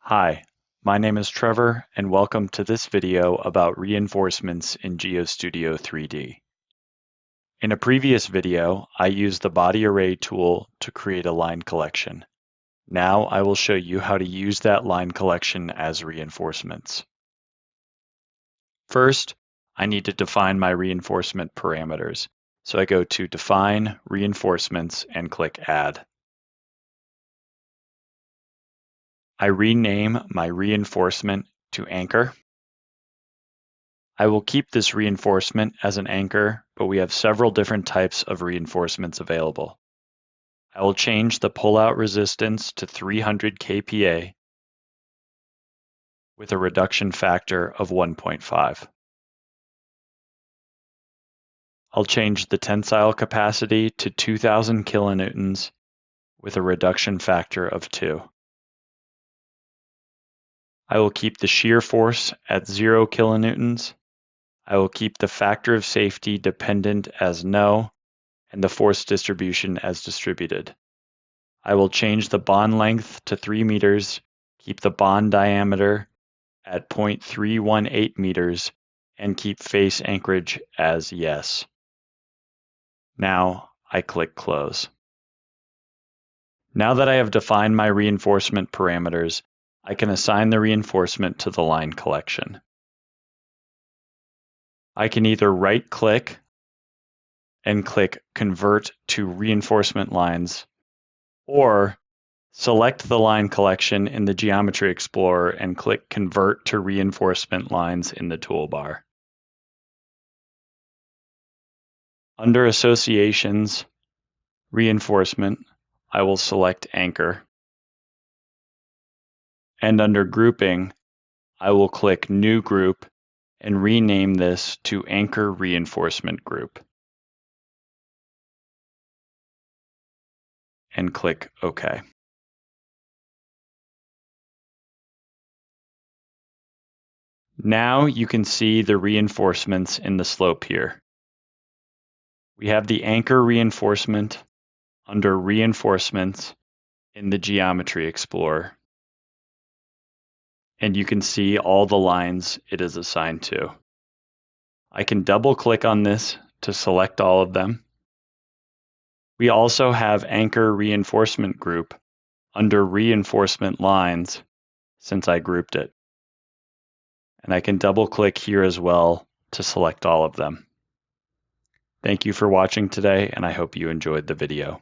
Hi, my name is Trevor and welcome to this video about reinforcements in GeoStudio 3D. In a previous video, I used the body array tool to create a line collection. Now I will show you how to use that line collection as reinforcements. First, I need to define my reinforcement parameters. So I go to Define Reinforcements and click Add. I rename my reinforcement to Anchor. I will keep this reinforcement as an anchor, but we have several different types of reinforcements available. I will change the pull-out resistance to 300 kPa with a reduction factor of 1.5. I'll change the tensile capacity to 2000 kilonewtons with a reduction factor of 2. I will keep the shear force at 0 kilonewtons. I will keep the factor of safety dependent as no, and the force distribution as distributed. I will change the bond length to 3 meters, keep the bond diameter at 0.318 meters, and keep face anchorage as yes. Now I click Close. Now that I have defined my reinforcement parameters, I can assign the reinforcement to the line collection. I can either right-click and click Convert to Reinforcement Lines, or select the line collection in the Geometry Explorer and click Convert to Reinforcement Lines in the toolbar. Under Associations, Reinforcement, I will select Anchor. And under Grouping, I will click New Group and rename this to Anchor Reinforcement Group. And click OK. Now you can see the reinforcements in the slope here. We have the anchor reinforcement under Reinforcements in the Geometry Explorer. And you can see all the lines it is assigned to. I can double-click on this to select all of them. We also have Anchor Reinforcement Group under Reinforcement Lines since I grouped it. And I can double-click here as well to select all of them. Thank you for watching today, and I hope you enjoyed the video.